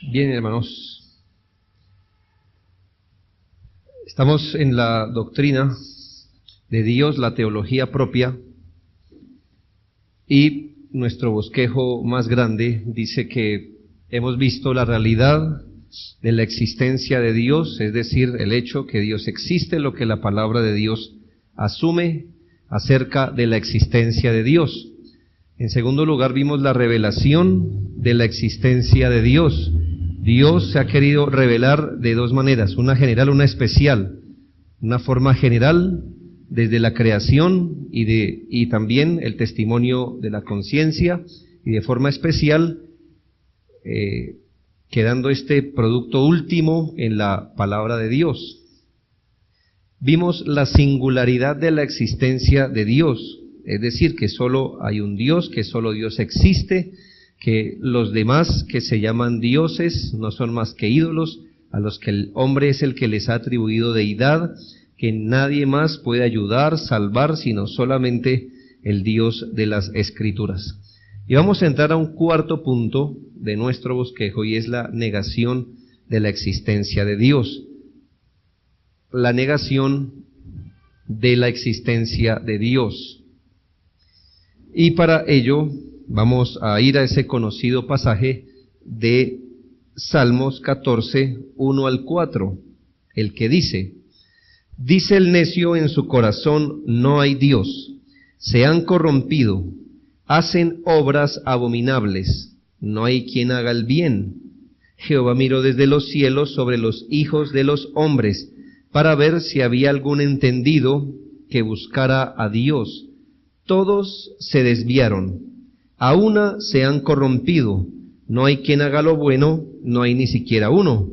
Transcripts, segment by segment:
Bien, hermanos, estamos en la doctrina de Dios, la teología propia, y nuestro bosquejo más grande dice que hemos visto la realidad de la existencia de Dios, es decir, el hecho que Dios existe, lo que la palabra de Dios asume acerca de la existencia de Dios. En segundo lugar, vimos la revelación de la existencia de Dios. Dios se ha querido revelar de dos maneras, una general, una especial. Una forma general desde la creación y también el testimonio de la conciencia, y de forma especial quedando este producto último en la palabra de Dios. Vimos la singularidad de la existencia de Dios, es decir, que solo hay un Dios, que solo Dios existe, que los demás que se llaman dioses no son más que ídolos, a los que el hombre es el que les ha atribuido deidad, que nadie más puede ayudar, salvar, sino solamente el Dios de las Escrituras. Y vamos a entrar a un cuarto punto de nuestro bosquejo, y es la negación de la existencia de Dios. La negación de la existencia de Dios. Y para ello vamos a ir a ese conocido pasaje de Salmos 14, 1 al 4, el que dice: dice el necio en su corazón, no hay Dios, se han corrompido, hacen obras abominables, no hay quien haga el bien. Jehová miró desde los cielos sobre los hijos de los hombres, para ver si había algún entendido que buscara a Dios. Todos se desviaron, a una se han corrompido, no hay quien haga lo bueno, no hay ni siquiera uno.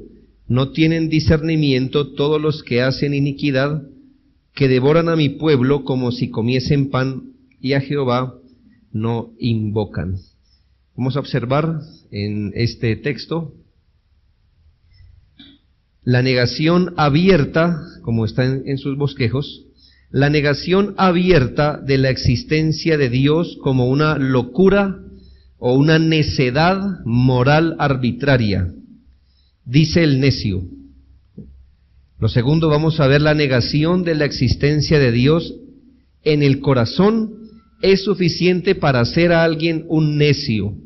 No tienen discernimiento todos los que hacen iniquidad, que devoran a mi pueblo como si comiesen pan, y a Jehová no invocan. Vamos a observar en este texto la negación abierta, como está en sus bosquejos, la negación abierta de la existencia de Dios como una locura o una necedad moral arbitraria. Dice el necio. Lo segundo, vamos a ver la negación de la existencia de Dios en el corazón es suficiente para hacer a alguien un necio.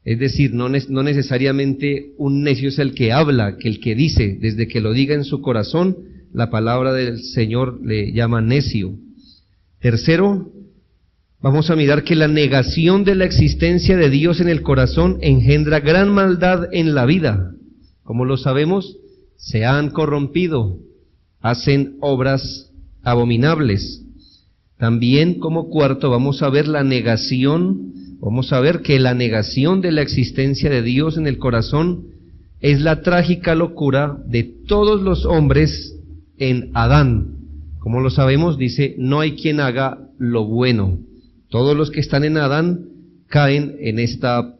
Es decir, no necesariamente un necio es el que habla, que el que dice, desde que lo diga en su corazón, la palabra del Señor le llama necio. Tercero, vamos a mirar que la negación de la existencia de Dios en el corazón engendra gran maldad en la vida. Como lo sabemos, se han corrompido, hacen obras abominables. También, como cuarto, vamos a ver que la negación de la existencia de Dios en el corazón es la trágica locura de todos los hombres en Adán. Como lo sabemos, dice, no hay quien haga lo bueno. Todos los que están en Adán caen en esta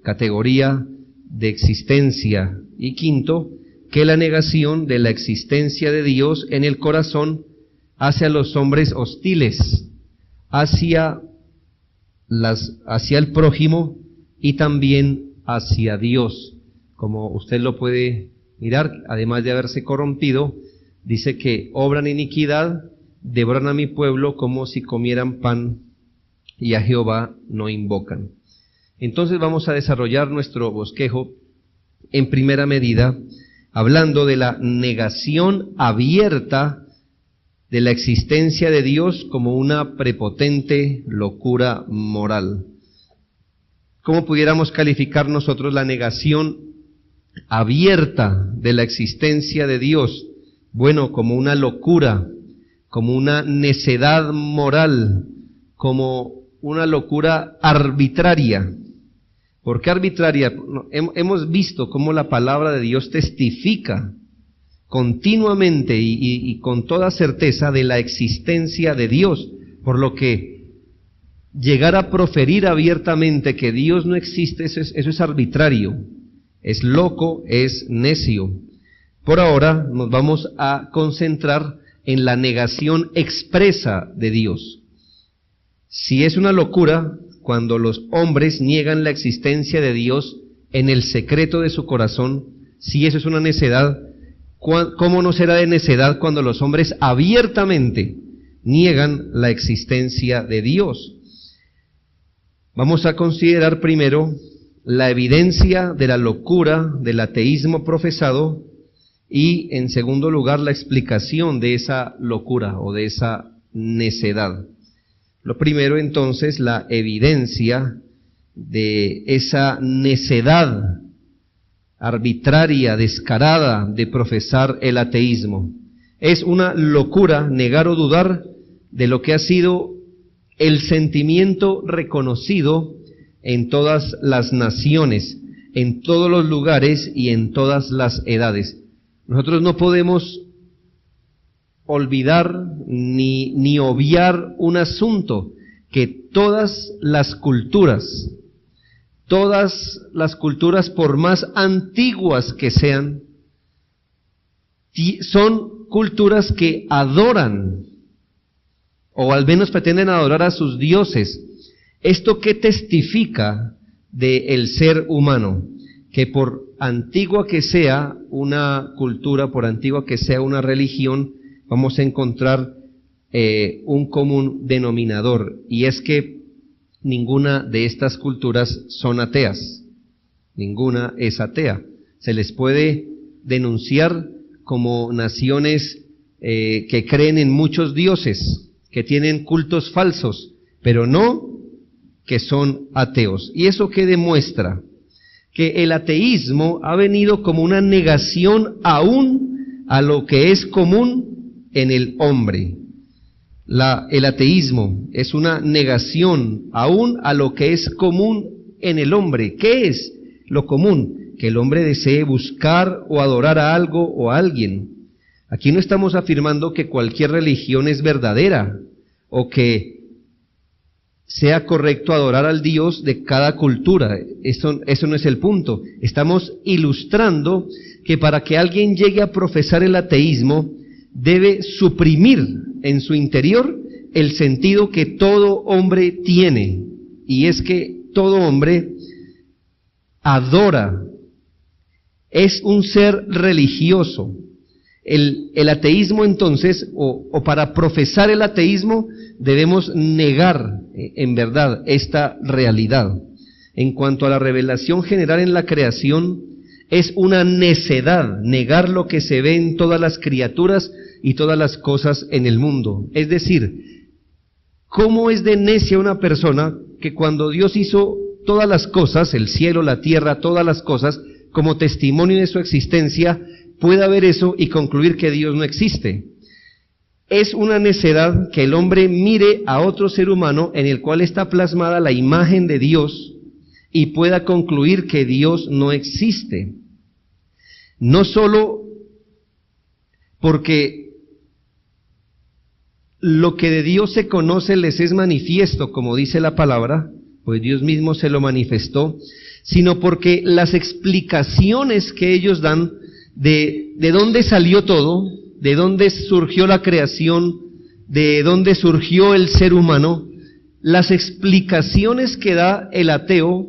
categoría de existencia. Y quinto, que la negación de la existencia de Dios en el corazón hace a los hombres hostiles hacia el prójimo y también hacia Dios. Como usted lo puede mirar, además de haberse corrompido, dice que obran iniquidad, devoran a mi pueblo como si comieran pan, y a Jehová no invocan. Entonces vamos a desarrollar nuestro bosquejo en primera medida, hablando de la negación abierta de la existencia de Dios como una prepotente locura moral. ¿Cómo pudiéramos calificar nosotros la negación abierta de la existencia de Dios? Bueno, como una locura, como una necedad moral, como una locura arbitraria. ¿Por qué arbitraria? Hemos visto cómo la palabra de Dios testifica continuamente y con toda certeza de la existencia de Dios, por lo que llegar a proferir abiertamente que Dios no existe, eso es arbitrario, es loco, es necio. Por ahora nos vamos a concentrar en la negación expresa de Dios. Si es una locura cuando los hombres niegan la existencia de Dios en el secreto de su corazón, si eso es una necedad, ¿cómo no será de necedad cuando los hombres abiertamente niegan la existencia de Dios? Vamos a considerar primero la evidencia de la locura del ateísmo profesado y, en segundo lugar, la explicación de esa locura o de esa necedad. Lo primero, entonces, la evidencia de esa necedad arbitraria, descarada de profesar el ateísmo. Es una locura negar o dudar de lo que ha sido el sentimiento reconocido en todas las naciones, en todos los lugares y en todas las edades. Nosotros no podemos olvidar ni obviar un asunto, que todas las culturas por más antiguas que sean, son culturas que adoran, o al menos pretenden adorar a sus dioses. ¿Esto qué testifica del ser humano? Que por antigua que sea una cultura, por antigua que sea una religión, vamos a encontrar un común denominador, y es que ninguna de estas culturas son ateas, ninguna es atea. Se les puede denunciar como naciones que creen en muchos dioses, que tienen cultos falsos, pero no que son ateos. ¿Y eso qué demuestra? Que el ateísmo ha venido como una negación aún a lo que es común en el hombre. El ateísmo es una negación aún a lo que es común en el hombre. ¿Qué es lo común? Que el hombre desee buscar o adorar a algo o a alguien. Aquí no estamos afirmando que cualquier religión es verdadera o que sea correcto adorar al Dios de cada cultura. Eso no es el punto. Estamos ilustrando que para que alguien llegue a profesar el ateísmo, debe suprimir en su interior el sentido que todo hombre tiene, y es que todo hombre adora, es un ser religioso. El ateísmo, entonces, o para profesar el ateísmo, debemos negar en verdad esta realidad. En cuanto a la revelación general en la creación, es una necedad negar lo que se ve en todas las criaturas y todas las cosas en el mundo. Es decir, ¿cómo es de necia una persona que cuando Dios hizo todas las cosas, el cielo, la tierra, todas las cosas, como testimonio de su existencia, pueda ver eso y concluir que Dios no existe? Es una necedad que el hombre mire a otro ser humano en el cual está plasmada la imagen de Dios y pueda concluir que Dios no existe. No solo porque lo que de Dios se conoce les es manifiesto, como dice la palabra, pues Dios mismo se lo manifestó, sino porque las explicaciones que ellos dan de dónde salió todo, de dónde surgió la creación, de dónde surgió el ser humano, las explicaciones que da el ateo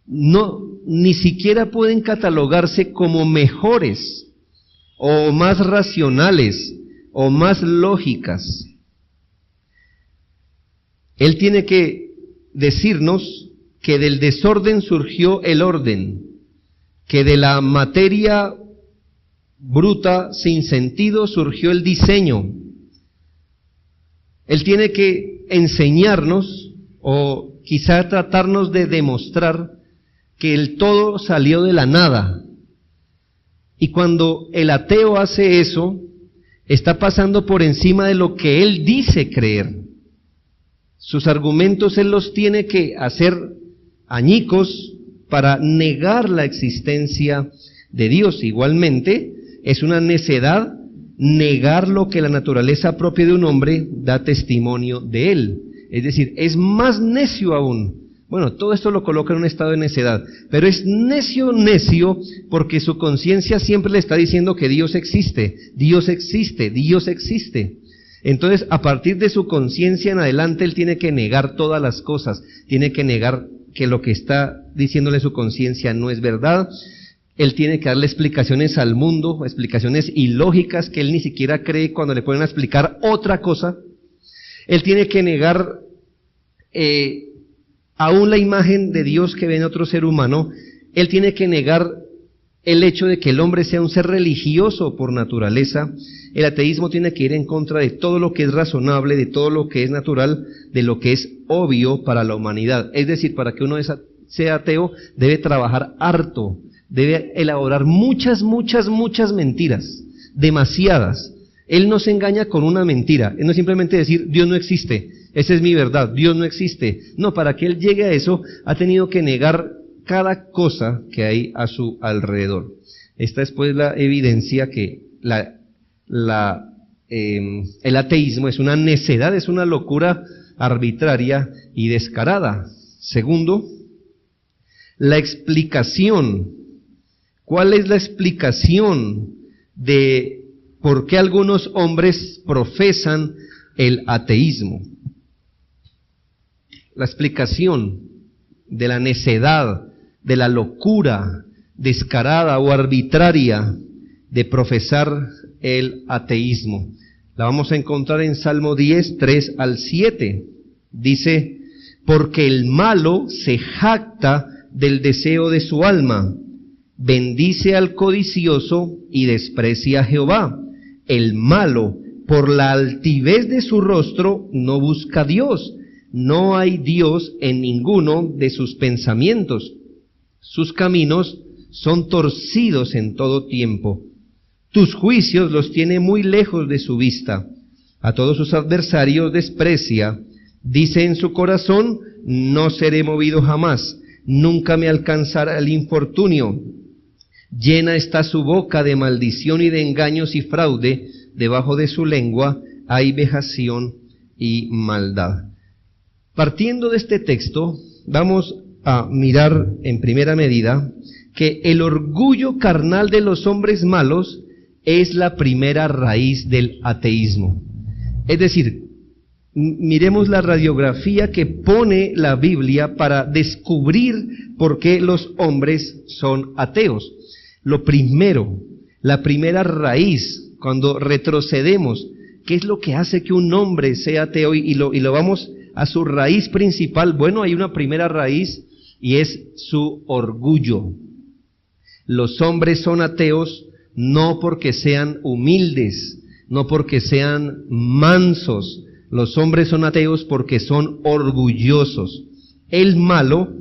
ni siquiera pueden catalogarse como mejores o más racionales o más lógicas. Él tiene que decirnos que del desorden surgió el orden, que de la materia bruta, sin sentido, surgió el diseño. Él tiene que enseñarnos, o quizá tratarnos de demostrar, que el todo salió de la nada. Y cuando el ateo hace eso, está pasando por encima de lo que él dice creer. Sus argumentos él los tiene que hacer añicos para negar la existencia de Dios. Igualmente, es una necedad negar lo que la naturaleza propia de un hombre da testimonio de él. Es decir, es más necio aún. Bueno, todo esto lo coloca en un estado de necedad, pero es necio porque su conciencia siempre le está diciendo que Dios existe, Dios existe, Dios existe. Entonces, a partir de su conciencia en adelante, él tiene que negar todas las cosas, tiene que negar que lo que está diciéndole su conciencia no es verdad. Él tiene que darle explicaciones al mundo, explicaciones ilógicas que él ni siquiera cree cuando le ponen a explicar otra cosa. Él tiene que negar aún la imagen de Dios que ve en otro ser humano. Él tiene que negar el hecho de que el hombre sea un ser religioso por naturaleza. El ateísmo tiene que ir en contra de todo lo que es razonable, de todo lo que es natural, de lo que es obvio para la humanidad. Es decir, para que uno sea ateo, debe trabajar harto, debe elaborar muchas mentiras, demasiadas. Él no se engaña con una mentira, él no es simplemente decir, Dios no existe, esa es mi verdad, Dios no existe. No, para que él llegue a eso, ha tenido que negar cada cosa que hay a su alrededor. Esta es pues la evidencia que el ateísmo es una necedad, es una locura arbitraria y descarada. Segundo, la explicación. ¿Cuál es la explicación de por qué algunos hombres profesan el ateísmo? La explicación de la necedad, de la locura descarada o arbitraria de profesar el ateísmo. La vamos a encontrar en Salmo 10, 3 al 7. Dice, porque el malo se jacta del deseo de su alma, bendice al codicioso y desprecia a Jehová. El malo, por la altivez de su rostro, no busca a Dios. No hay Dios en ninguno de sus pensamientos. Sus caminos son torcidos en todo tiempo. Tus juicios los tiene muy lejos de su vista. A todos sus adversarios desprecia. Dice en su corazón, no seré movido jamás. Nunca me alcanzará el infortunio. Llena está su boca de maldición y de engaños y fraude. Debajo de su lengua hay vejación y maldad. Partiendo de este texto, vamos a mirar en primera medida que el orgullo carnal de los hombres malos es la primera raíz del ateísmo. Es decir, miremos la radiografía que pone la Biblia para descubrir por qué los hombres son ateos. Lo primero, la primera raíz, cuando retrocedemos, ¿qué es lo que hace que un hombre sea ateo? Y lo vamos a su raíz principal. Bueno, hay una primera raíz y es su orgullo. Los hombres son ateos no porque sean humildes, no porque sean mansos. Los hombres son ateos porque son orgullosos. El malo,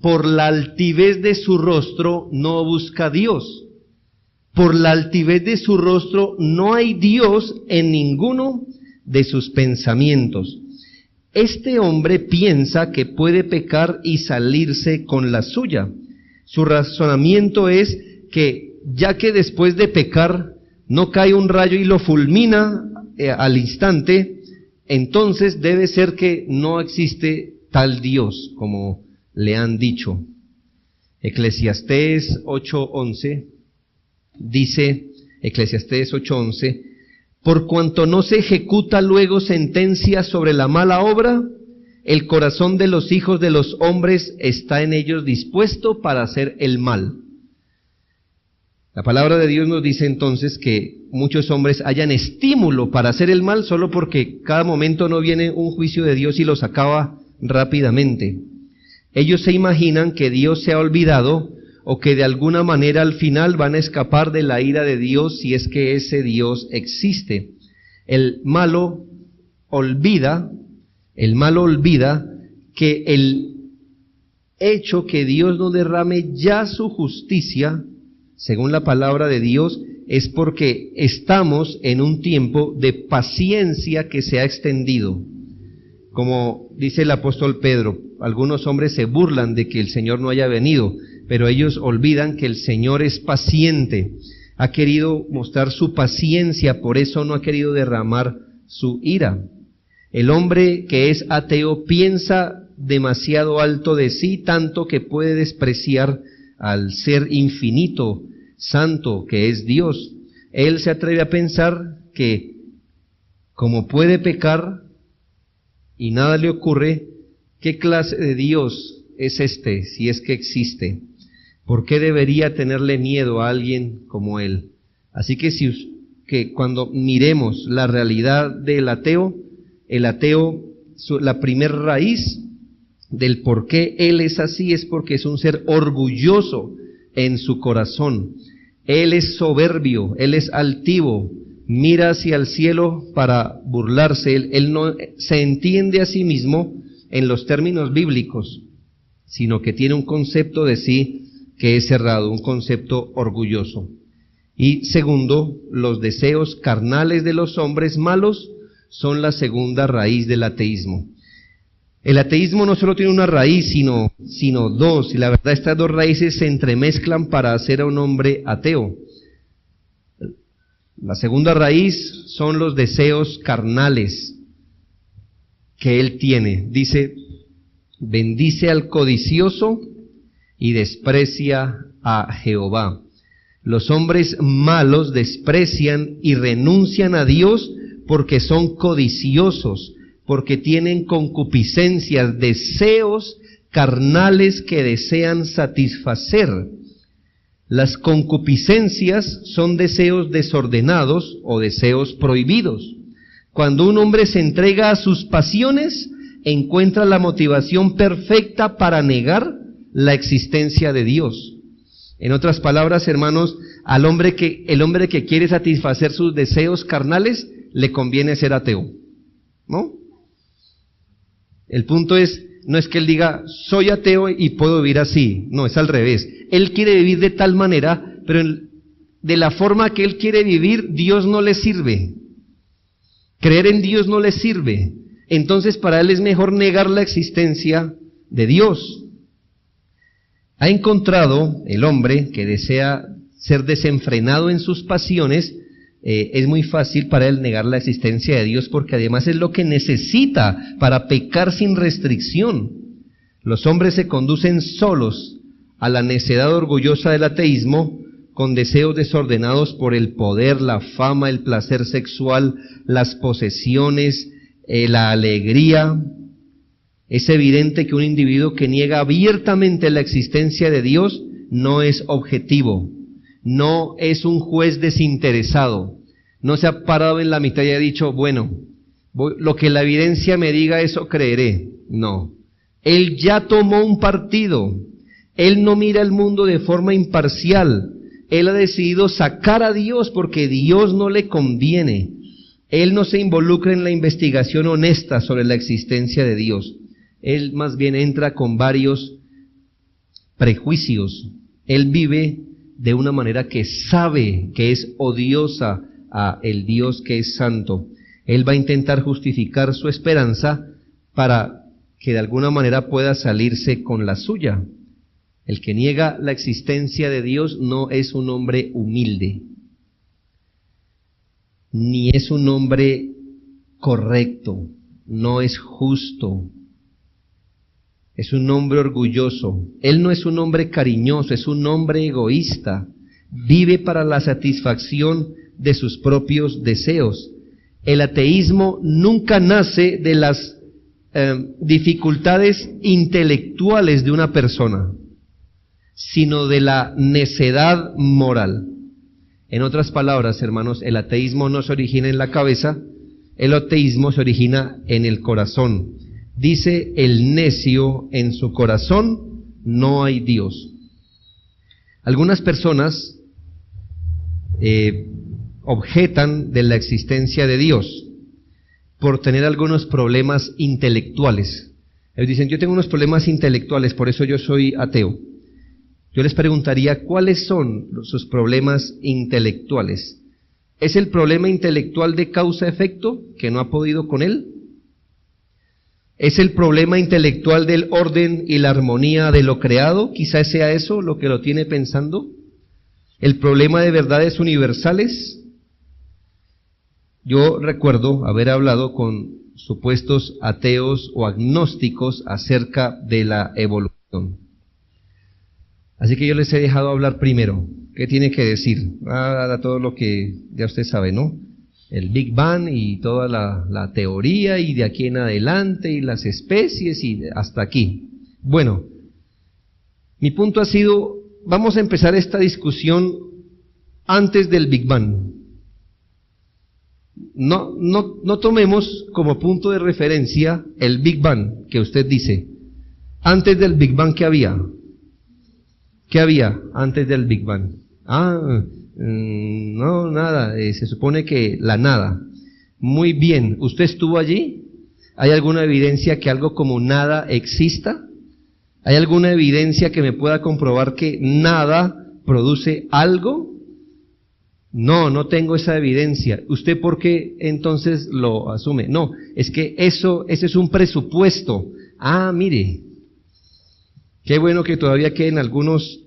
por la altivez de su rostro, no busca a Dios. Por la altivez de su rostro no hay Dios en ninguno de sus pensamientos. Este hombre piensa que puede pecar y salirse con la suya. Su razonamiento es que ya que después de pecar no cae un rayo y lo fulmina al instante, entonces debe ser que no existe tal Dios como le han dicho. Eclesiastés 8:11 dice, Eclesiastés 8:11, por cuanto no se ejecuta luego sentencia sobre la mala obra, el corazón de los hijos de los hombres está en ellos dispuesto para hacer el mal. La palabra de Dios nos dice entonces que muchos hombres hayan estímulo para hacer el mal solo porque cada momento no viene un juicio de Dios y los acaba rápidamente. Ellos se imaginan que Dios se ha olvidado o que de alguna manera al final van a escapar de la ira de Dios si es que ese Dios existe. El malo olvida que el hecho que Dios no derrame ya su justicia, según la palabra de Dios, es porque estamos en un tiempo de paciencia que se ha extendido. Como dice el apóstol Pedro, algunos hombres se burlan de que el Señor no haya venido, pero ellos olvidan que el Señor es paciente, ha querido mostrar su paciencia, por eso no ha querido derramar su ira. El hombre que es ateo piensa demasiado alto de sí, tanto que puede despreciar al ser infinito, santo, que es Dios. Él se atreve a pensar que como puede pecar y nada le ocurre, ¿qué clase de Dios es este, si es que existe? ¿Por qué debería tenerle miedo a alguien como él? Así que que cuando miremos la realidad del ateo, el ateo, la primer raíz del por qué él es así es porque es un ser orgulloso en su corazón. Él es soberbio, él es altivo, mira hacia el cielo para burlarse, él no se entiende a sí mismo en los términos bíblicos, sino que tiene un concepto de sí que es cerrado, un concepto orgulloso. Y segundo, los deseos carnales de los hombres malos son la segunda raíz del ateísmo. El ateísmo no solo tiene una raíz, sino dos, y la verdad estas dos raíces se entremezclan para hacer a un hombre ateo. La segunda raíz son los deseos carnales que él tiene. Dice, bendice al codicioso y desprecia a Jehová. Los hombres malos desprecian y renuncian a Dios porque son codiciosos, porque tienen concupiscencias, deseos carnales que desean satisfacer. Las concupiscencias son deseos desordenados o deseos prohibidos. Cuando un hombre se entrega a sus pasiones, encuentra la motivación perfecta para negar la existencia de Dios. En otras palabras, hermanos, el hombre que quiere satisfacer sus deseos carnales, le conviene ser ateo, ¿no? El punto no es que él diga, soy ateo y puedo vivir así. No, es al revés. Él quiere vivir de tal manera, pero de la forma que él quiere vivir, Dios no le sirve. Creer en Dios no le sirve. Entonces para él es mejor negar la existencia de Dios. Ha encontrado el hombre que desea ser desenfrenado en sus pasiones, es muy fácil para él negar la existencia de Dios porque además es lo que necesita para pecar sin restricción. Los hombres se conducen solos a la necedad orgullosa del ateísmo con deseos desordenados por el poder, la fama, el placer sexual, las posesiones, la alegría. Es evidente que un individuo que niega abiertamente la existencia de Dios no es objetivo, no es un juez desinteresado, no se ha parado en la mitad y ha dicho, bueno, lo que la evidencia me diga eso creeré. No, él ya tomó un partido, él no mira el mundo de forma imparcial, él ha decidido sacar a Dios porque Dios no le conviene, él no se involucra en la investigación honesta sobre la existencia de Dios. Él más bien entra con varios prejuicios. Él vive de una manera que sabe que es odiosa a el Dios que es santo. Él va a intentar justificar su esperanza para que de alguna manera pueda salirse con la suya. El que niega la existencia de Dios no es un hombre humilde, ni es un hombre correcto, no es justo. Es un hombre orgulloso. Él no es un hombre cariñoso, es un hombre egoísta. Vive para la satisfacción de sus propios deseos. El ateísmo nunca nace de las dificultades intelectuales de una persona, sino de la necedad moral. En otras palabras, hermanos, el ateísmo no se origina en la cabeza, el ateísmo se origina en el corazón. Dice el necio en su corazón, no hay Dios. Algunas personas objetan de la existencia de Dios por tener algunos problemas intelectuales. Ellos dicen, yo tengo unos problemas intelectuales, por eso yo soy ateo. Yo les preguntaría, ¿cuáles son sus problemas intelectuales? ¿Es el problema intelectual de causa-efecto, que no ha podido con él? ¿Es el problema intelectual del orden y la armonía de lo creado? Quizás sea eso lo que lo tiene pensando. ¿El problema de verdades universales? Yo recuerdo haber hablado con supuestos ateos o agnósticos acerca de la evolución. Así que yo les he dejado hablar primero. ¿Qué tiene que decir? Todo lo que ya usted sabe, ¿no? El Big Bang y toda la teoría y de aquí en adelante y las especies y hasta aquí. Bueno, Mi punto ha sido, vamos a empezar esta discusión antes del Big Bang. No tomemos como punto de referencia el Big Bang que usted dice. Antes del Big Bang, ¿qué había? ¿Qué había antes del Big Bang? No, nada, se supone que la nada. Muy bien, ¿usted estuvo allí? ¿Hay alguna evidencia que algo como nada exista? ¿Hay alguna evidencia que me pueda comprobar que nada produce algo? No tengo esa evidencia. ¿Usted por qué entonces lo asume? No, es que ese es un presupuesto. Mire, qué bueno que todavía queden algunos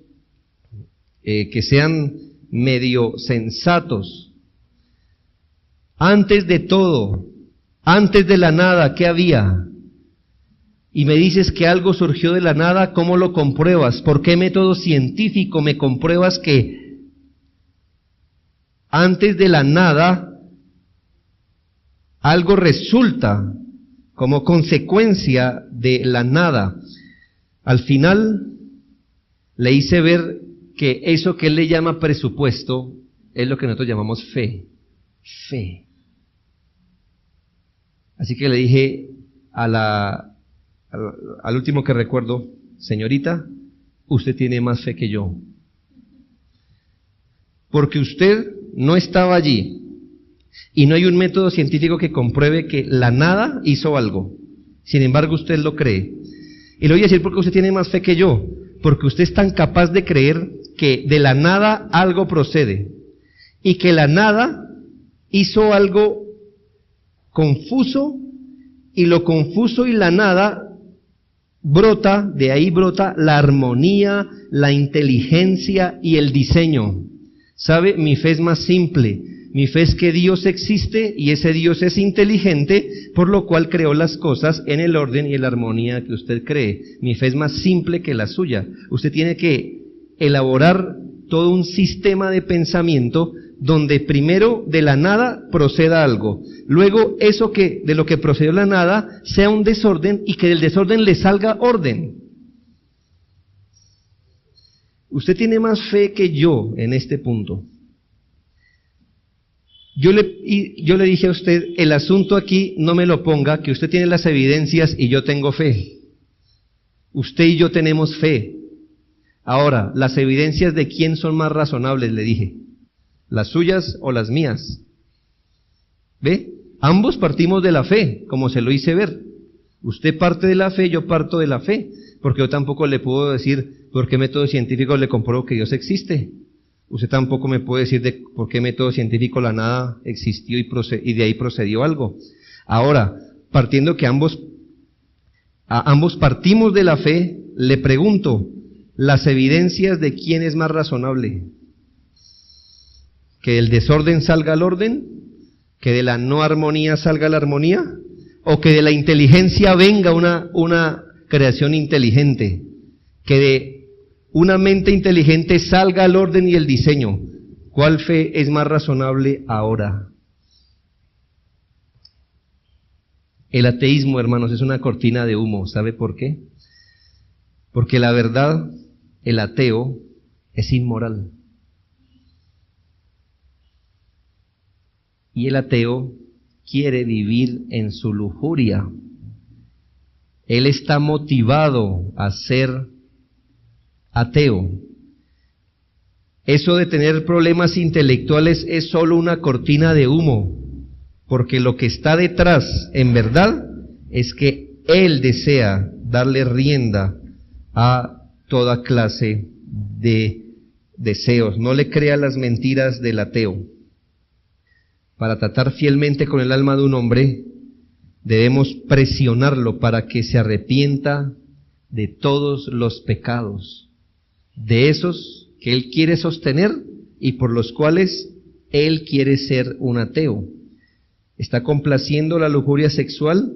que sean medio sensatos. Antes de todo, antes de la nada, ¿qué había? Y me dices que algo surgió de la nada, ¿cómo lo compruebas? ¿Por qué método científico me compruebas que antes de la nada algo resulta como consecuencia de la nada? Al final le hice ver que eso que él le llama presupuesto es lo que nosotros llamamos fe. Fe. Así que le dije al último que recuerdo, señorita, usted tiene más fe que yo. Porque usted no estaba allí y no hay un método científico que compruebe que la nada hizo algo. Sin embargo, usted lo cree. Y lo voy a decir porque usted tiene más fe que yo, porque usted es tan capaz de creer que de la nada algo procede y que la nada hizo algo confuso y lo confuso y la nada brota, de ahí brota la armonía, la inteligencia y el diseño. ¿Sabe? Mi fe es más simple. Mi fe es que Dios existe y ese Dios es inteligente, por lo cual creó las cosas en el orden y en la armonía que usted cree. Mi fe es más simple que la suya. Usted tiene que elaborar todo un sistema de pensamiento donde primero de la nada proceda algo, luego eso que de lo que procedió la nada sea un desorden y que del desorden le salga orden. Usted tiene más fe que yo en este punto. Yo le dije a usted, el asunto aquí no me lo ponga, que usted tiene las evidencias y yo tengo fe. Usted y yo tenemos fe. Ahora, las evidencias de quién son más razonables, le dije. ¿Las suyas o las mías? ¿Ve? Ambos partimos de la fe, como se lo hice ver. Usted parte de la fe, yo parto de la fe, porque yo tampoco le puedo decir por qué método científico le compruebo que Dios existe. Usted tampoco me puede decir de por qué método científico la nada existió y de ahí procedió algo. Ahora, partiendo que ambos partimos de la fe, le pregunto, ¿las evidencias de quién es más razonable? ¿Que del desorden salga el orden? ¿Que de la no armonía salga la armonía? ¿O que de la inteligencia venga una creación inteligente? ¿Que de una mente inteligente salga el orden y el diseño? ¿Cuál fe es más razonable ahora? El ateísmo, hermanos, es una cortina de humo. ¿Sabe por qué? Porque la verdad, el ateo es inmoral. Y el ateo quiere vivir en su lujuria. Él está motivado a ser ateo. Eso de tener problemas intelectuales es solo una cortina de humo, porque lo que está detrás, en verdad, es que él desea darle rienda a toda clase de deseos. No le crea las mentiras del ateo. Para tratar fielmente con el alma de un hombre, debemos presionarlo para que se arrepienta de todos los pecados, de esos que él quiere sostener y por los cuales él quiere ser un ateo. Está complaciendo la lujuria sexual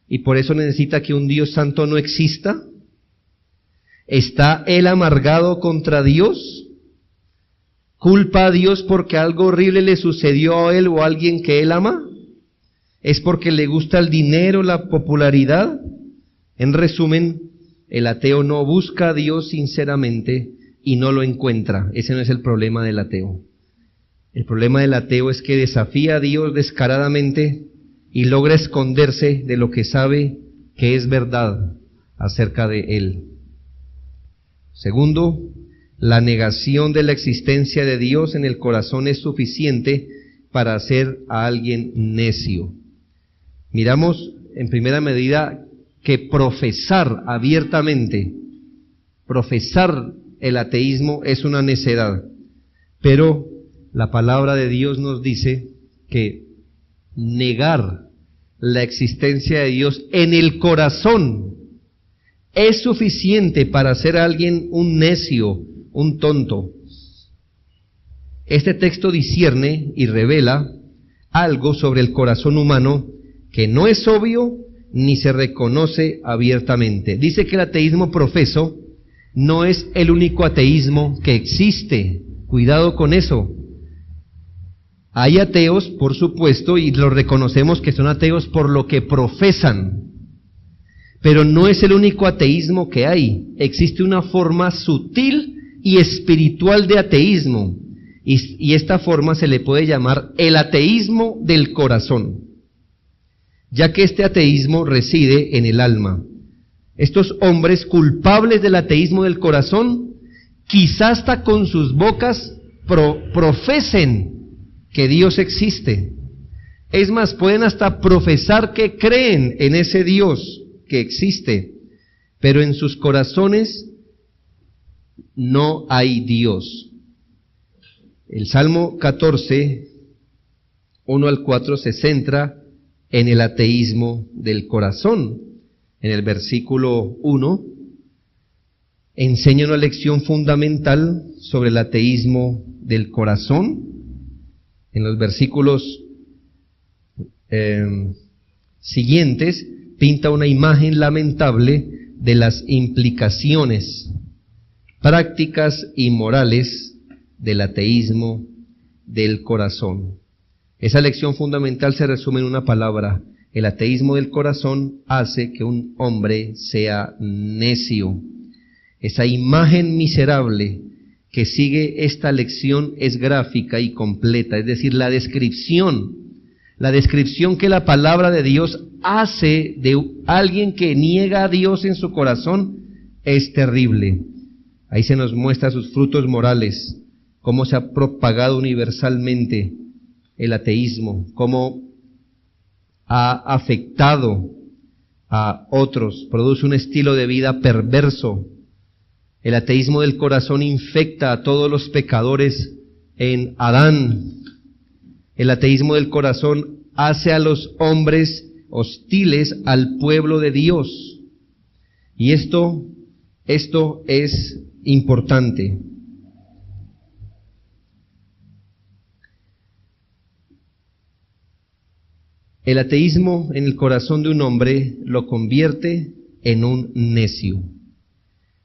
y por eso necesita que un Dios santo no exista. ¿Está él amargado contra Dios? ¿Culpa a Dios porque algo horrible le sucedió a él o a alguien que él ama? ¿Es porque le gusta el dinero, la popularidad? En resumen, el ateo no busca a Dios sinceramente y no lo encuentra. Ese no es el problema del ateo. El problema del ateo es que desafía a Dios descaradamente y logra esconderse de lo que sabe que es verdad acerca de Él. Segundo, la negación de la existencia de Dios en el corazón es suficiente para hacer a alguien necio. Miramos en primera medida que profesar abiertamente, profesar el ateísmo es una necedad, pero la palabra de Dios nos dice que negar la existencia de Dios en el corazón es suficiente para hacer a alguien un necio, un tonto. Este texto discierne y revela algo sobre el corazón humano que no es obvio ni se reconoce abiertamente. Dice que el ateísmo profeso no es el único ateísmo que existe. Cuidado con eso. Hay ateos, por supuesto, y lo reconocemos que son ateos por lo que profesan. Pero no es el único ateísmo que hay. Existe una forma sutil y espiritual de ateísmo. Y esta forma se le puede llamar el ateísmo del corazón, ya que este ateísmo reside en el alma. Estos hombres culpables del ateísmo del corazón, quizás hasta con sus bocas profesen que Dios existe. Es más, pueden hasta profesar que creen en ese Dios que existe, pero en sus corazones no hay Dios. El Salmo 14, 1 al 4, se centra en el ateísmo del corazón. En el versículo 1 enseña una lección fundamental sobre el ateísmo del corazón. En los versículos siguientes pinta una imagen lamentable de las implicaciones prácticas y morales del ateísmo del corazón. Esa lección fundamental se resume en una palabra: el ateísmo del corazón hace que un hombre sea necio. Esa imagen miserable que sigue esta lección es gráfica y completa, es decir, la descripción que la palabra de Dios hace de alguien que niega a Dios en su corazón es terrible. Ahí se nos muestra sus frutos morales, cómo se ha propagado universalmente el ateísmo, cómo ha afectado a otros, produce un estilo de vida perverso. El ateísmo del corazón infecta a todos los pecadores en Adán. El ateísmo del corazón hace a los hombres hostiles al pueblo de Dios. Y esto es importante. El ateísmo en el corazón de un hombre lo convierte en un necio.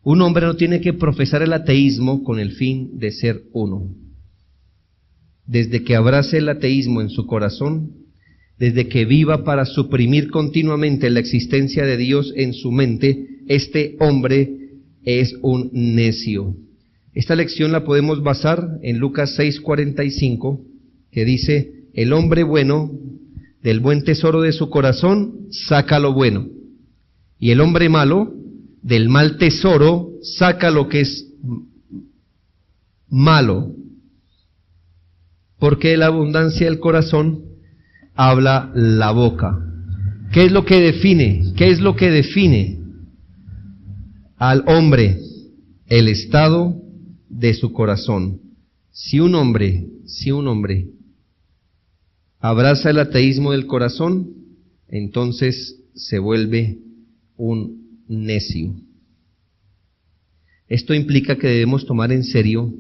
Un hombre no tiene que profesar el ateísmo con el fin de ser uno. Desde que abrace el ateísmo en su corazón, desde que viva para suprimir continuamente la existencia de Dios en su mente, este hombre es un necio. Esta lección la podemos basar en Lucas 6:45, que dice: el hombre bueno del buen tesoro de su corazón saca lo bueno, y el hombre malo del mal tesoro saca lo que es malo, porque de la abundancia del corazón habla la boca. ¿Qué es lo que define? ¿Qué es lo que define al hombre? El estado de su corazón. Si un hombre abraza el ateísmo del corazón, entonces se vuelve un necio. Esto implica que debemos tomar en serio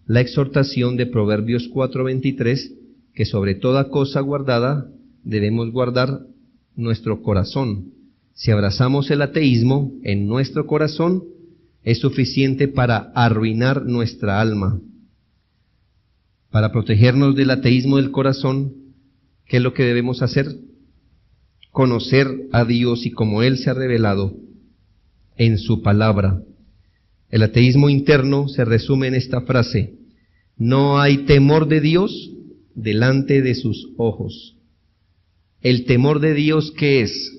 la exhortación de Proverbios 4:23, que sobre toda cosa guardada debemos guardar nuestro corazón. Si abrazamos el ateísmo en nuestro corazón, es suficiente para arruinar nuestra alma. Para protegernos del ateísmo del corazón, ¿qué es lo que debemos hacer? Conocer a Dios y cómo Él se ha revelado. en su palabra. El ateísmo interno se resume en esta frase: no hay temor de Dios delante de sus ojos. El temor de Dios, ¿qué es?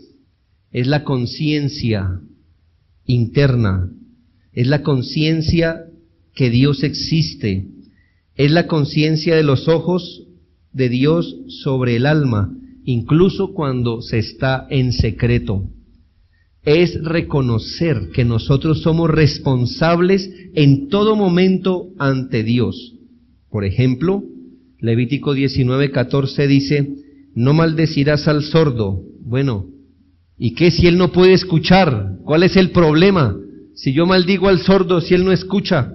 Es la conciencia interna, es la conciencia que Dios existe, es la conciencia de los ojos de Dios sobre el alma, incluso cuando se está en secreto. Es reconocer que nosotros somos responsables en todo momento ante Dios. Por ejemplo, Levítico 19:14 dice: no maldecirás al sordo. Bueno, ¿y qué si él no puede escuchar? ¿Cuál es el problema? Si yo maldigo al sordo, si él no escucha.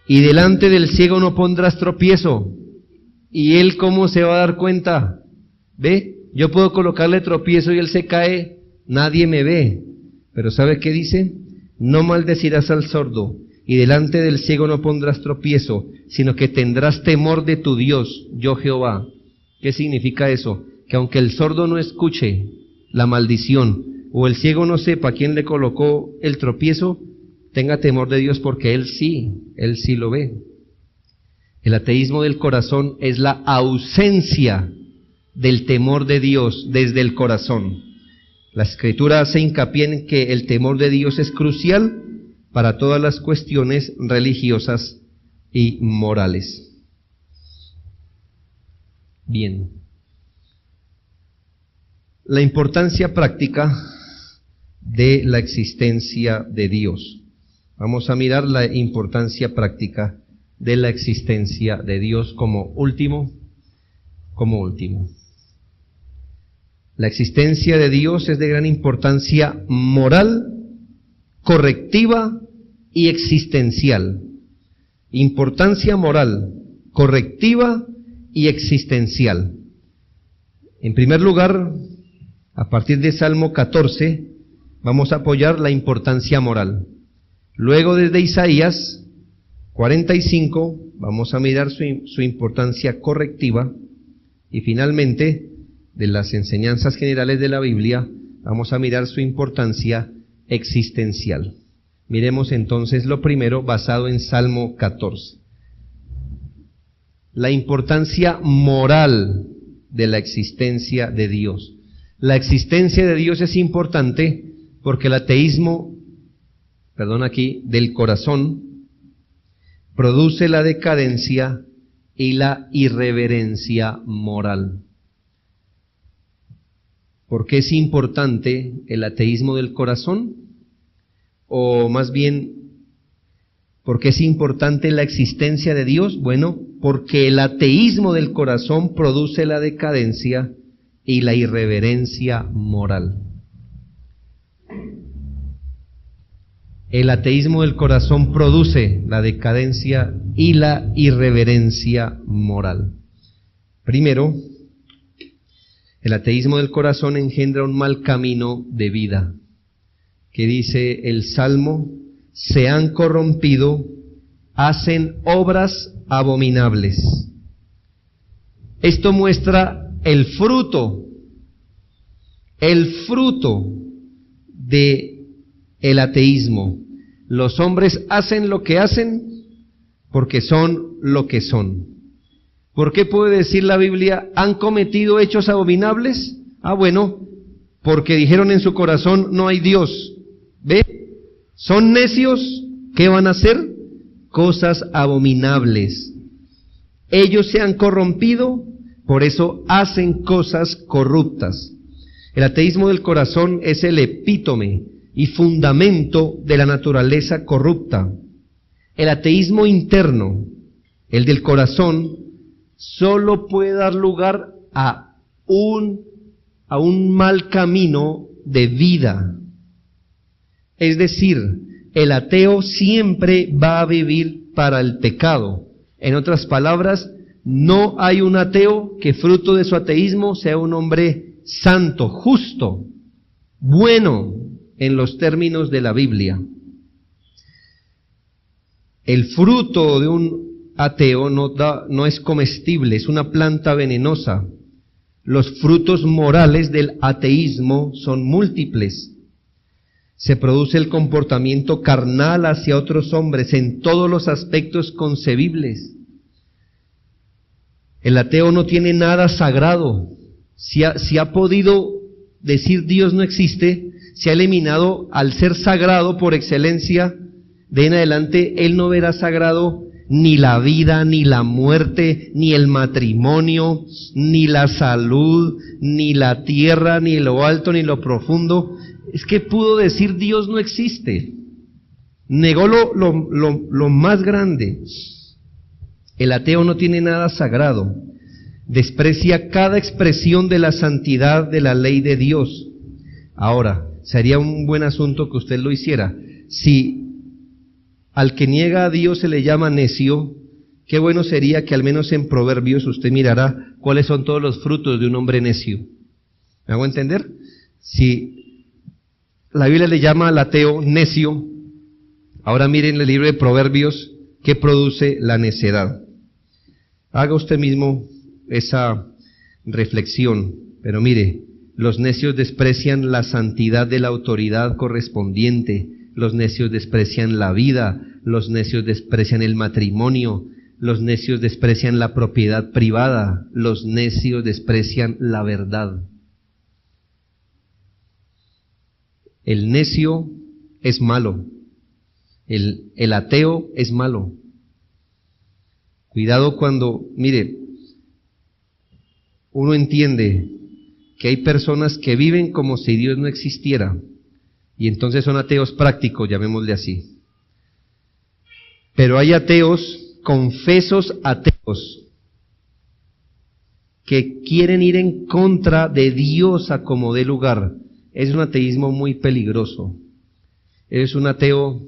Y delante del ciego no pondrás tropiezo. ¿Y él cómo se va a dar cuenta? ¿Ve? Yo puedo colocarle tropiezo y él se cae, nadie me ve. Pero ¿sabe qué dice? No maldecirás al sordo, y delante del ciego no pondrás tropiezo, sino que tendrás temor de tu Dios, yo Jehová. ¿Qué significa eso? Que aunque el sordo no escuche la maldición, o el ciego no sepa quién le colocó el tropiezo, tenga temor de Dios, porque Él sí lo ve. El ateísmo del corazón es la ausencia del temor de Dios desde el corazón. La Escritura hace hincapié en que el temor de Dios es crucial para todas las cuestiones religiosas y morales. Bien. La importancia práctica de la existencia de Dios. Vamos a mirar la importancia práctica de la existencia de Dios como último. La existencia de Dios es de gran importancia moral, correctiva y existencial. Importancia moral, correctiva y existencial. En primer lugar, a partir de Salmo 14, vamos a apoyar la importancia moral. Luego, desde Isaías 45, vamos a mirar su importancia correctiva. Y finalmente, de las enseñanzas generales de la Biblia, vamos a mirar su importancia existencial. Miremos entonces lo primero, basado en Salmo 14. La importancia moral de la existencia de Dios. La existencia de Dios es importante porque el ateísmo, del corazón, produce la decadencia y la irreverencia moral. ¿Por qué es importante el ateísmo del corazón? O más bien, ¿por qué es importante la existencia de Dios? Bueno, porque el ateísmo del corazón produce la decadencia y la irreverencia moral. El ateísmo del corazón produce la decadencia y la irreverencia moral. Primero, el ateísmo del corazón engendra un mal camino de vida, que dice el Salmo: se han corrompido, hacen obras abominables. Esto muestra el fruto de el ateísmo. Los hombres hacen lo que hacen porque son lo que son. ¿Por qué puede decir la Biblia, han cometido hechos abominables? Bueno, porque dijeron en su corazón, no hay Dios. ¿Ve? Son necios, ¿qué van a hacer? Cosas abominables. Ellos se han corrompido, por eso hacen cosas corruptas. El ateísmo del corazón es el epítome y fundamento de la naturaleza corrupta. El ateísmo interno, el del corazón, solo puede dar lugar a un mal camino de vida. Es decir, el ateo siempre va a vivir para el pecado. En otras palabras, no hay un ateo que fruto de su ateísmo sea un hombre santo, justo, bueno en los términos de la Biblia. El fruto de un ateo no es comestible, es una planta venenosa. Los frutos morales del ateísmo son múltiples. Se produce el comportamiento carnal hacia otros hombres en todos los aspectos concebibles. El ateo no tiene nada sagrado. Si ha podido decir Dios no existe, se ha eliminado al ser sagrado por excelencia. De ahí en adelante, él no verá sagrado ni la vida, ni la muerte, ni el matrimonio, ni la salud, ni la tierra, ni lo alto, ni lo profundo. Es que pudo decir Dios no existe. Negó lo más grande. El ateo no tiene nada sagrado. Desprecia cada expresión de la santidad de la ley de Dios. Ahora, sería un buen asunto que usted lo hiciera. Si al que niega a Dios se le llama necio, qué bueno sería que al menos en Proverbios usted mirará cuáles son todos los frutos de un hombre necio. ¿Me hago entender? Si la Biblia le llama al ateo necio, ahora miren el libro de Proverbios, ¿qué produce la necedad? Haga usted mismo esa reflexión, pero mire, los necios desprecian la santidad de la autoridad correspondiente, los necios desprecian la vida, los necios desprecian el matrimonio, los necios desprecian la propiedad privada, los necios desprecian la verdad. El necio es malo, el ateo es malo. Cuidado cuando, mire, uno entiende que hay personas que viven como si Dios no existiera, y entonces son ateos prácticos, llamémosle así. Pero hay ateos, confesos ateos, que quieren ir en contra de Dios a como dé lugar. Es un ateísmo muy peligroso. Es un ateo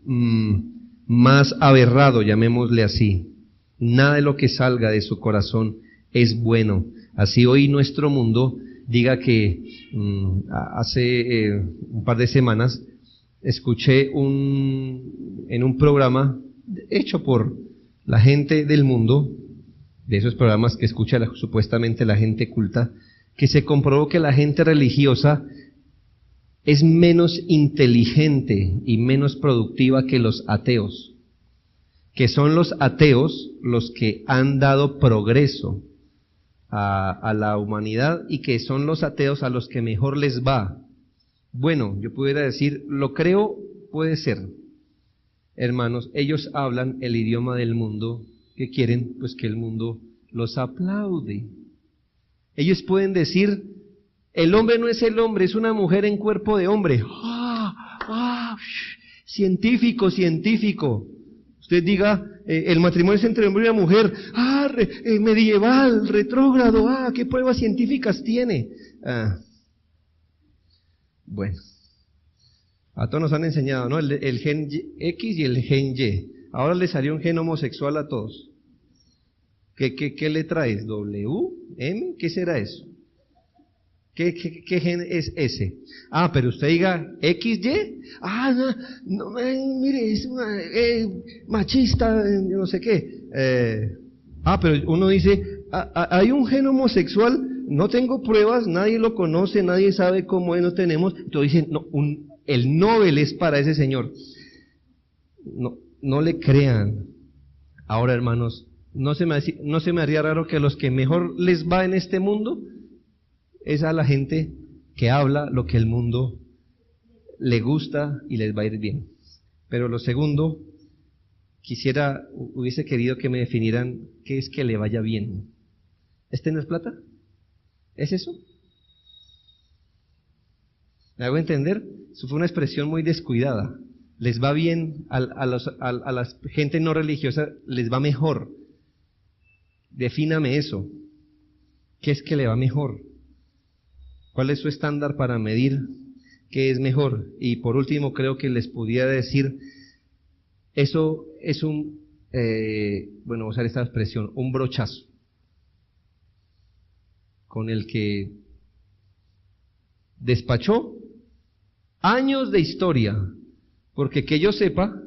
más aberrado, llamémosle así. Nada de lo que salga de su corazón es bueno. Así hoy nuestro mundo diga que hace un par de semanas escuché en un programa hecho por la gente del mundo, de esos programas que escucha supuestamente la gente culta, que se comprobó que la gente religiosa es menos inteligente y menos productiva que los ateos, que son los ateos los que han dado progreso a la humanidad y que son los ateos a los que mejor les va. Bueno, yo pudiera decir, lo creo, puede ser. Hermanos, ellos hablan el idioma del mundo, que quieren pues que el mundo los aplaude. Ellos pueden decir, el hombre no es el hombre, es una mujer en cuerpo de hombre. Científico, científico. Usted diga, el matrimonio es entre hombre y una mujer. Medieval, retrógrado, ¿qué pruebas científicas tiene? Bueno, a todos nos han enseñado, ¿no? El gen X y el gen Y. Ahora le salió un gen homosexual a todos. ¿Qué letra es? ¿W? ¿M? ¿Qué será eso? ¿Qué gen es ese? Pero usted diga XY. No, mire, es una, machista, no sé qué. Pero uno dice, hay un gen homosexual, no tengo pruebas, nadie lo conoce, nadie sabe cómo es, no tenemos. Entonces dicen, no, el Nobel es para ese señor. No le crean. Ahora, hermanos, no se me haría raro que los que mejor les va en este mundo es a la gente que habla lo que el mundo le gusta y les va a ir bien. Pero lo segundo, hubiese querido que me definieran qué es que le vaya bien. ¿No es plata? ¿Es eso? ¿Me hago entender? Eso fue una expresión muy descuidada. Les va bien, a la gente no religiosa les va mejor. Defíname eso. ¿Qué es que le va mejor? ¿Cuál es su estándar para medir qué es mejor? Y por último, creo que les pudiera decir, eso es voy a usar esta expresión, un brochazo, con el que despachó años de historia, porque que yo sepa,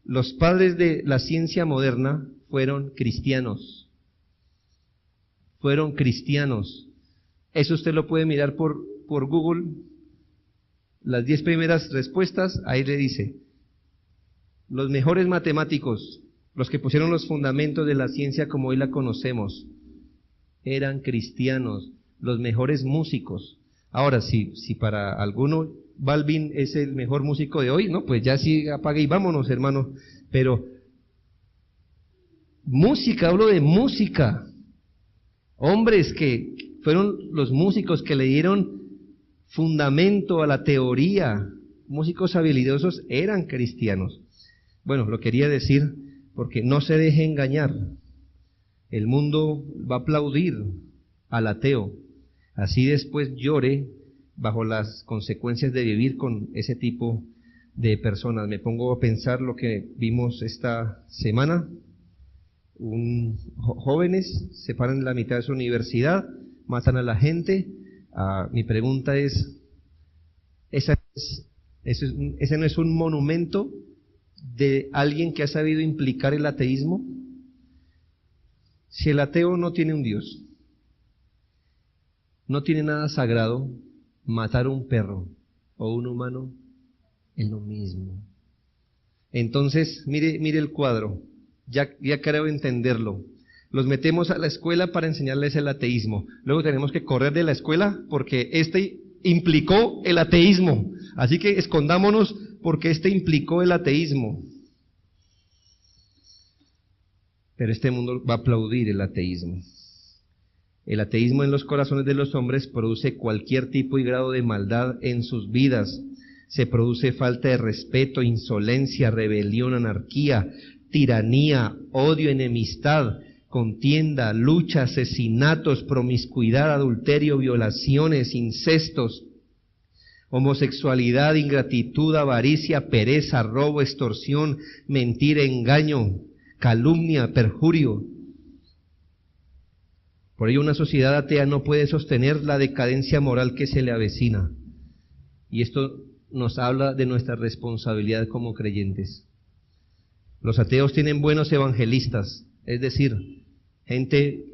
los padres de la ciencia moderna fueron cristianos. fueron cristianos. Eso usted lo puede mirar por Google. Las 10 primeras respuestas, ahí le dice, los mejores matemáticos, los que pusieron los fundamentos de la ciencia como hoy la conocemos, eran cristianos. Los mejores músicos. Ahora, si para alguno Balvin es el mejor músico de hoy, no, pues ya sí apague y vámonos, hermano. Pero música, hablo de música. Hombres que fueron los músicos que le dieron fundamento a la teoría, músicos habilidosos, eran cristianos. Bueno, lo quería decir porque no se deje engañar. El mundo va a aplaudir al ateo, así después llore bajo las consecuencias de vivir con ese tipo de personas. Me pongo a pensar lo que vimos esta semana. Jóvenes se paran en la mitad de su universidad, matan a la gente. Mi pregunta es, ¿ese no es un monumento de alguien que ha sabido implicar el ateísmo? Si el ateo no tiene un Dios, no tiene nada sagrado, matar un perro o un humano es lo mismo. Entonces, mire el cuadro, ya creo entenderlo. Los metemos a la escuela para enseñarles el ateísmo. Luego tenemos que correr de la escuela porque implicó el ateísmo. Así que escondámonos porque implicó el ateísmo. Pero este mundo va a aplaudir el ateísmo. El ateísmo en los corazones de los hombres produce cualquier tipo y grado de maldad en sus vidas. Se produce falta de respeto, insolencia, rebelión, anarquía, tiranía, odio, enemistad, contienda, lucha, asesinatos, promiscuidad, adulterio, violaciones, incestos, homosexualidad, ingratitud, avaricia, pereza, robo, extorsión, mentira, engaño, calumnia, perjurio. Por ello una sociedad atea no puede sostener la decadencia moral que se le avecina. Y esto nos habla de nuestra responsabilidad como creyentes. Los ateos tienen buenos evangelistas, es decir, gente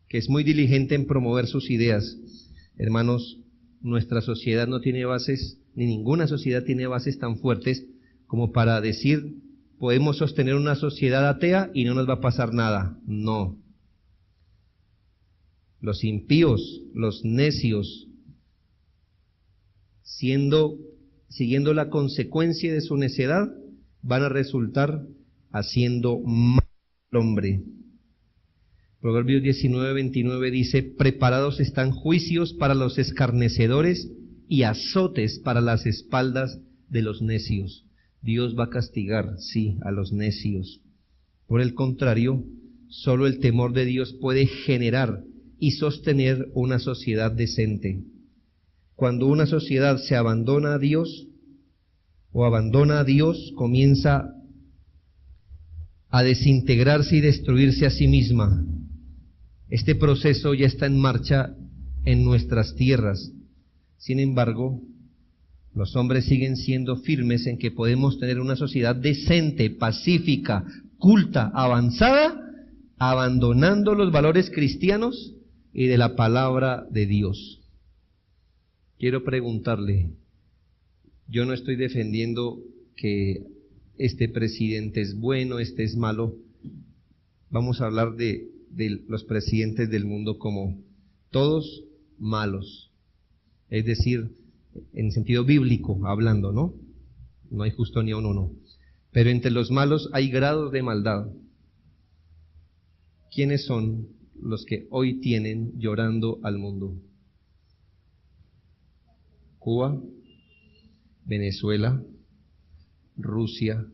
que es muy diligente en promover sus ideas. Hermanos, nuestra sociedad no tiene bases, ni ninguna sociedad tiene bases tan fuertes como para decir, podemos sostener una sociedad atea y no nos va a pasar nada. No. Los impíos, los necios, siguiendo la consecuencia de su necedad, van a resultar haciendo mal al hombre. Proverbios 19:29 dice, preparados están juicios para los escarnecedores y azotes para las espaldas de los necios. Dios va a castigar, sí, a los necios. Por el contrario, solo el temor de Dios puede generar y sostener una sociedad decente. Cuando una sociedad se abandona a Dios o abandona a Dios, comienza a desintegrarse y destruirse a sí misma. Este proceso ya está en marcha en nuestras tierras. Sin embargo, los hombres siguen siendo firmes en que podemos tener una sociedad decente, pacífica, culta, avanzada, abandonando los valores cristianos y de la palabra de Dios. Quiero preguntarle, yo no estoy defendiendo que este presidente es bueno, este es malo. Vamos a hablar de los presidentes del mundo como todos malos. Es decir, en sentido bíblico hablando, ¿no? No hay justo ni uno, no. Pero entre los malos hay grados de maldad. ¿Quiénes son los que hoy tienen llorando al mundo? Cuba, Venezuela, Rusia.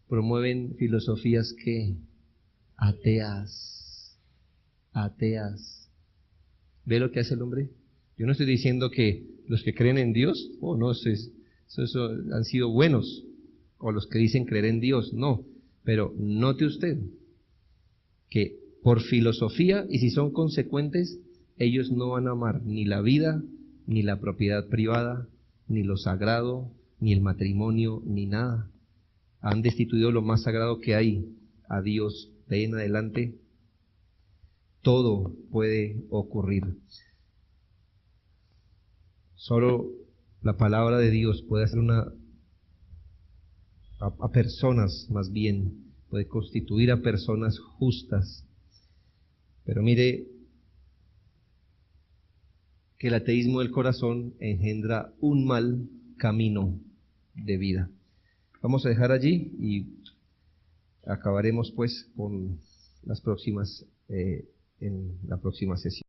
Promueven filosofías que ateas. ¿Ve lo que hace el hombre? Yo no estoy diciendo que los que creen en Dios, no, eso han sido buenos, o los que dicen creer en Dios, no. Pero note usted que por filosofía, y si son consecuentes, ellos no van a amar ni la vida, ni la propiedad privada, ni lo sagrado, ni el matrimonio, ni nada. Han destituido lo más sagrado que hay. a Dios de ahí en adelante, todo puede ocurrir. Solo la palabra de Dios puede hacer a personas, más bien, puede constituir a personas justas. Pero mire que el ateísmo del corazón engendra un mal camino de vida. Vamos a dejar allí y acabaremos pues con las próximas en la próxima sesión.